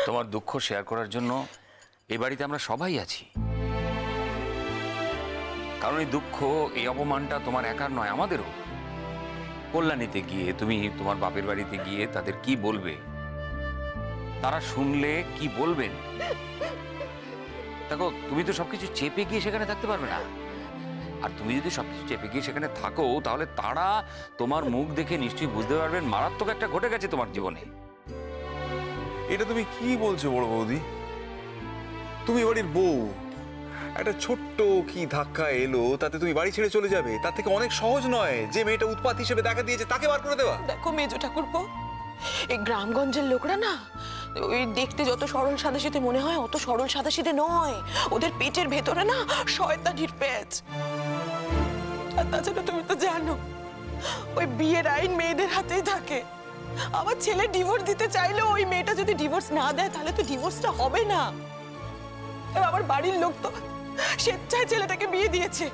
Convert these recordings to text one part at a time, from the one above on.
তোমার দুঃখ শেয়ার করার জন্য এই বাড়িতে আমরা সবাই আছি। কারণ এই দুঃখ, এই অপমানটা তোমার একার নয়, আমাদেরও। কল্যাণীতে গিয়ে তুমি তোমার বাপের বাড়িতে গিয়ে তাদের কি বলবে, তারা শুনলে কি বলবেন? দেখো, তুমি তো সবকিছু চেপে গিয়ে সেখানে থাকতে পারবে না। আর তুমি যদি সবকিছু চেপে গিয়ে সেখানে থাকো, তাহলে তারা তোমার মুখ দেখে নিশ্চয়ই বুঝতে পারবেন মারাত্মক একটা ঘটে গেছে তোমার জীবনে। এটা তুমি কি বলছো বড় বৌদি? তুমি বাড়ির বউ, একটা ছোট্ট কি ধাক্কা এলো তাতে তুমি বাড়ি ছেড়ে চলে যাবে? তার থেকে অনেক সহজ নয় যে মেয়েটা উৎপাত হিসেবে দেখা দিয়েছে তাকে বার করে দেওয়া? দেখো মেজো ঠাকুরপো, এই গ্রামগঞ্জের লোকরা না, ওই দেখতে যত সরল সাদাসিধে মনে হয় অত সরল সাদাসিধে নয়। ওদের পেটের ভেতরে না শয়তানির পেঁচ। আর তাছাড়া তুমি তো জানো ওই বিয়ের আইন মেয়েদের হাতেই থাকে। আমার ছেলে ডিভোর্স দিতে চাইলেও ওই মেয়েটা যদি ডিভোর্স না দেয় তাহলে তো ডিভোর্সটা হবে না। আমার বাড়ির লোক তো স্বেচ্ছায় ছেলেটাকে বিয়ে দিয়েছে।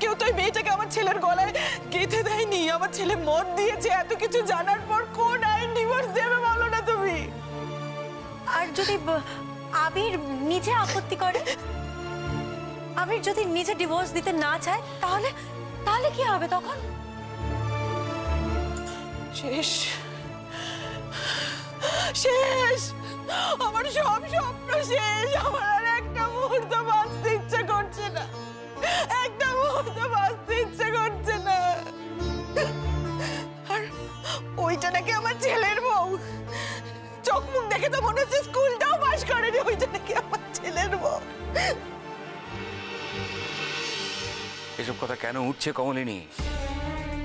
কেউ তো ওই মেয়েটাকে আমার ছেলের গলায় গেঁথে দেয়নি। আমার ছেলে মত দিয়েছে। এত কিছু জানার পর কোন আইন ডিভোর্স দেবে বলো না তুমি? আর যদি আবির নিজে আপত্তি করে, আবির যদি নিজে ডিভোর্স দিতে না চায়, তাহলে তাহলে কি হবে তখন? শেষ শেষ, আমার সব স্বপ্ন শেষ। আমার আর একটা মুহূর্ত বাঁচতে ইচ্ছে করছে না, একটা মুহূর্ত বাঁচতে ইচ্ছে করছে না। আর ওইটা নাকি আমার ছেলের বউ। চোখ মুখ দেখে তো মনে হচ্ছে স্কুলটাও পাস করেনি। ওইটা নাকি আমার ছেলের বউ। এসব কথা কেন উঠছে কমলিনী?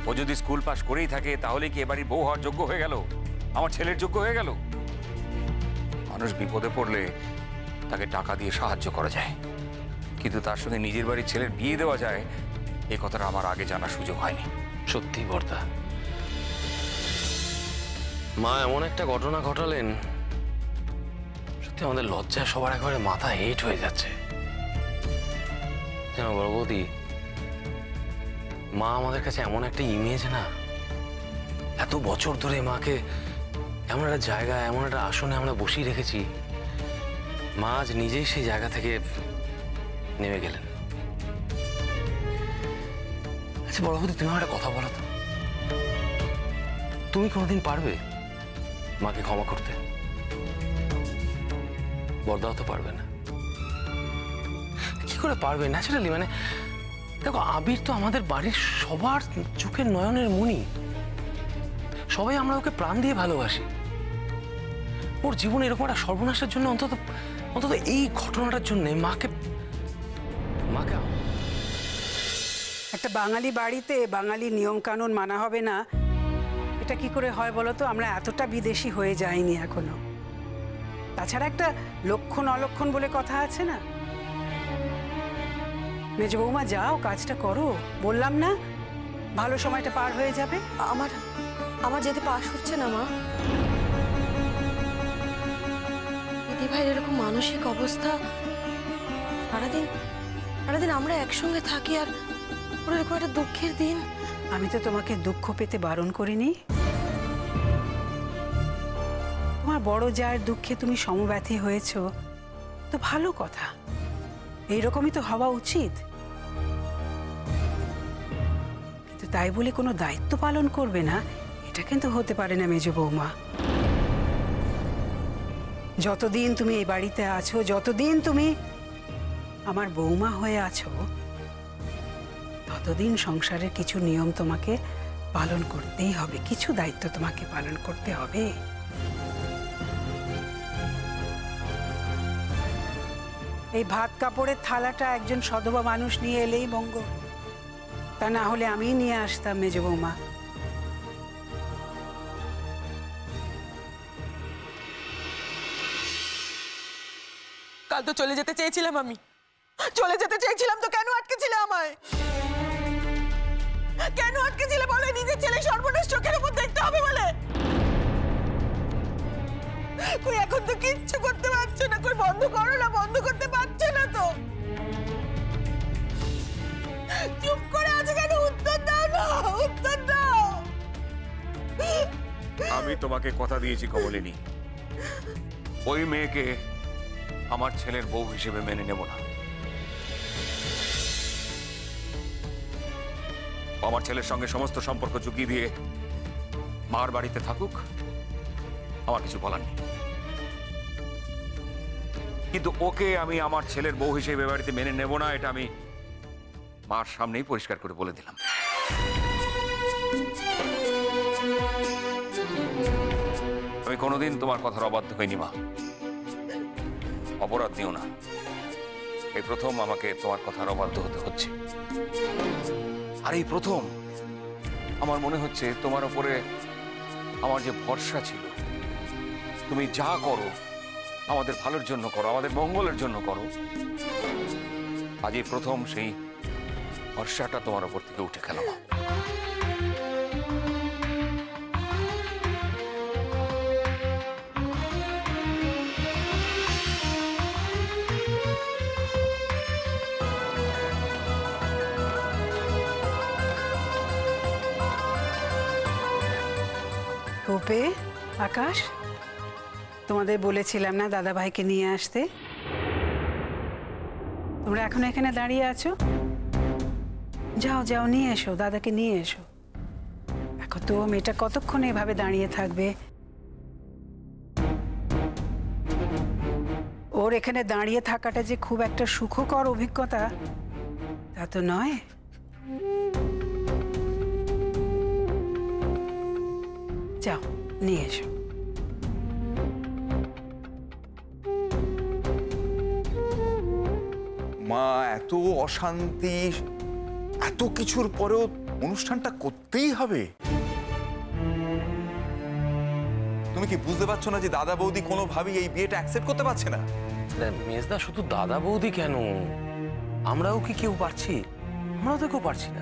ও যদি স্কুল পাস করেই থাকে তাহলে কি এবারই বউ হওয়ার যোগ্য হয়ে গেল? আমার ছেলের যোগ্য হয়ে গেল? মানুষ বিপদে পড়লে তাকে টাকা দিয়ে সাহায্য করা যায়, কিন্তু তার সঙ্গে নিজের বাড়ির ছেলের বিয়ে দেওয়া যায় এই কথাটা আমার আগে জানার সুযোগ হয়নি। সত্যি বর্দা, মা এমন একটা ঘটনা ঘটালেন, সত্যি আমাদের লজ্জায় সবার একেবারে মাথা হেট হয়ে যাচ্ছে। যেন বড় বৌদি, মা আমাদের কাছে এমন একটা ইমেজ না, এত বছর ধরে মাকে এমন একটা জায়গায়, এমন একটা আসনে আমরা বসিয়ে রেখেছি, মা আজ নিজেই সেই জায়গা থেকে নেমে গেলেন। আচ্ছা বড় বৌদি, তুমি আমার একটা কথা বলো তো, তুমি কোনোদিন পারবে মাকে ক্ষমা করতে? বর্দাও তো পারবে না। কি করে পারবে? ন্যাচারালি, মানে দেখো, আবির তো আমাদের বাড়ির সবার চোখের নয়নের মণি। সবাই আমরা ওকে প্রাণ দিয়ে ভালোবাসি। ওর জীবনে এরকম একটা সর্বনাশের জন্য অন্তত অন্তত এই ঘটনাটার জন্য মাকে একটা বাঙালি বাড়িতে বাঙালি নিয়ম কানুন মানা হবে না, এটা কি করে হয় বলো তো? আমরা এতটা বিদেশি হয়ে যাইনি এখনো। তাছাড়া একটা লক্ষণ অলক্ষণ বলে কথা আছে না? মেজ বৌমা, যাও কাজটা করো, বললাম না ভালো সময়টা পার হয়ে যাবে। আমার যেতে পাশ হচ্ছে না মা। দিদি ভাইয়ের এরকম মানসিক অবস্থা, সারাদিন আমরা একসঙ্গে থাকি আর ওর এরকম একটা দুঃখের দিন। আমি তো তোমাকে দুঃখ পেতে বারণ করিনি। তোমার বড় জায়ের দুঃখে তুমি সমব্যথী হয়েছ, তো ভালো কথা, এইরকমই তো হওয়া উচিত। কিন্তু তাই বলে কোনো দায়িত্ব পালন করবে না, এটা কিন্তু হতে পারে না মেজ বৌমা। যতদিন তুমি এই বাড়িতে আছো, যতদিন তুমি আমার বৌমা হয়ে আছো, ততদিন সংসারের কিছু নিয়ম তোমাকে পালন করতেই হবে, কিছু দায়িত্ব তোমাকে পালন করতে হবে। এই ভাত কাপড়ের থালাটা একজন সধবা মানুষ নিয়ে এলেই মঙ্গল, তা না হলে আমিই নিয়ে আসতাম মেজ বৌমা। কাল তো চলে যেতে চেয়েছিলাম, আমি চলে যেতে চেয়েছিলাম, তো কেন আটকেছিলে আমায়? কেন আটকেছিলে বলে? নিজের ছেলে সর্বনাশ চোখের উপর দেখতে হবে বলে? কই এখন তো কিচ্ছু করতে পারছো না। কই বন্ধ করো না, বন্ধ করতে পারছো না তো। চুপ করে আছো কেন? উত্তর দাও না, উত্তর দাও। আমি তোমাকে কথা দিয়েছি কমলিনী, ওই মেয়েকে আমার ছেলের বউ হিসেবে মেনে নেব না। আমার ছেলের সঙ্গে সমস্ত সম্পর্ক চুকিয়ে দিয়ে মার বাড়িতে থাকুক, আমার কিছু বলার নেই। কিন্তু ওকে আমি আমার ছেলের বউ হিসেবে বাড়িতে মেনে নেব না, এটা আমি মার সামনেই পরিষ্কার করে বলে দিলাম। আমি কোনোদিন তোমার কথার অবাধ্য হইনি মা, অপরাধ নিও না। এই প্রথম আমাকে তোমার কথার অবাধ্য হতে হচ্ছে। আর এই প্রথম আমার মনে হচ্ছে তোমার উপরে আমার যে ভরসা ছিল, তুমি যা করো আমাদের ভালোর জন্য করো, আমাদের মঙ্গলের জন্য করো, আজ এই প্রথম সেই ভরসাটা তোমার উপর থেকে উঠে গেল মা। রূপে, আকাশ, তোমাদের বলেছিলাম না দাদা ভাইকে নিয়ে আসতে? তোমরা এখন এখানে দাঁড়িয়ে আছো? যাও যাও, নিয়ে এসো, দাদাকে নিয়ে এসো। এখন তো মেয়েটা কতক্ষণ এভাবে দাঁড়িয়ে থাকবে? ওর এখানে দাঁড়িয়ে থাকাটা যে খুব একটা সুখকর অভিজ্ঞতা তা তো নয়। যাও, নিয়ে এসো। মা, এত অশান্তি, এত কিছুর পরেও অনুষ্ঠানটা করতেই হবে? তুমি কি বুঝতে পারছো না যে দাদা বৌদি কোনোভাবেই এই বিয়েটা অ্যাকসেপ্ট করতে পারছে না? মেজদা, শুধু দাদা বৌদি কেন, আমরাও কি কেউ পারছি? আমরাও তো কেউ পারছি না।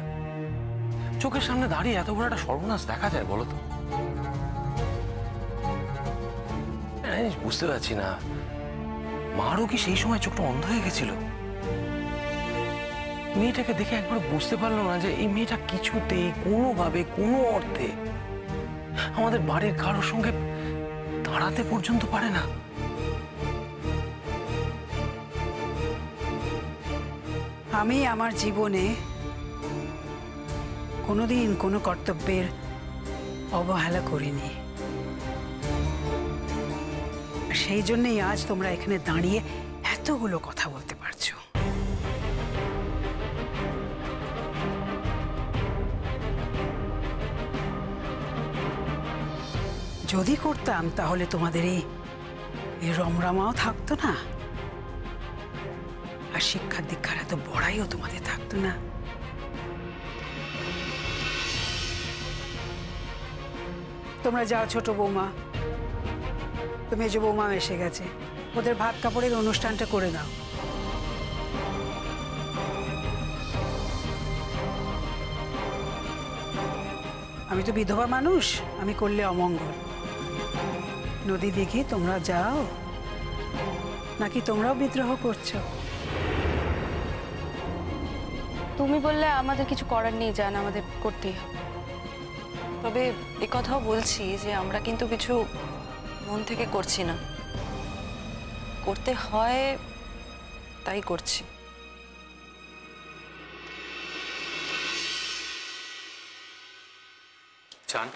চোখের সামনে দাঁড়িয়ে এত বড় একটা সর্বনাশ দেখা যায় বলো তো? বুঝতে পারছি না, মারও কি সেই সময় চোখটা অন্ধ হয়ে গেছিল? মেয়েটাকে দেখে একবার বুঝতে পারলো না যে এই মেয়েটা কিছুতেই কোনোভাবে কোনো অর্থে আমাদের বাড়ির কারোর সঙ্গে দাঁড়াতে পর্যন্ত পারে না। আমি আমার জীবনে কোনোদিন কোনো কর্তব্যের অবহেলা করিনি। সেই জন্যই আজ তোমরা এখানে দাঁড়িয়ে এতগুলো কথা বলতে পারছো। যদি করতাম তাহলে তোমাদের এই রমরমাও থাকতো না, আর শিক্ষার দীক্ষার এত বড়াইও তোমাদের থাকতো না। তোমরা যাও, ছোট বৌমা, তো মেজ বৌমা এসে গেছে, ওদের ভাত কাপড়ের অনুষ্ঠানটা করে দাও। আমি তো বিধবা মানুষ, আমি করলে অমঙ্গল। নদী দেখি তোমরা যাও, নাকি তোমরাও বিদ্রোহ করছো? তুমি বললে আমাদের কিছু করার নেই, জান, আমাদের করতেই হবে। তবে কথাও বলছি যে আমরা কিন্তু কিছু মন থেকে করছি না, করতে হয় তাই করছি। চান,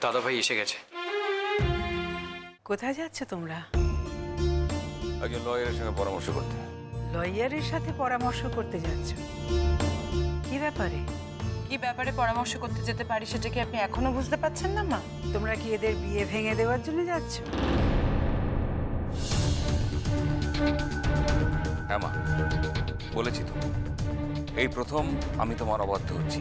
দাদা ভাই এসে গেছে। কোথায় যাচ্ছ তোমরা? একজন লয়ারের সঙ্গে পরামর্শ করতে। লয়ারের সাথে পরামর্শ করতে যাচ্ছ? কি ব্যাপারে? কি ব্যাপারে পরামর্শ করতে যেতে পারি সেটা কি আপনি এখনো বুঝতে পারছেন না মা? তোমরা কি এদের বিয়ে ভেঙে দেওয়ার জন্য যাচ্ছ? হ্যাঁ মা, বলেছি তো, এই প্রথম আমি তোমার অবাধ্য হচ্ছি।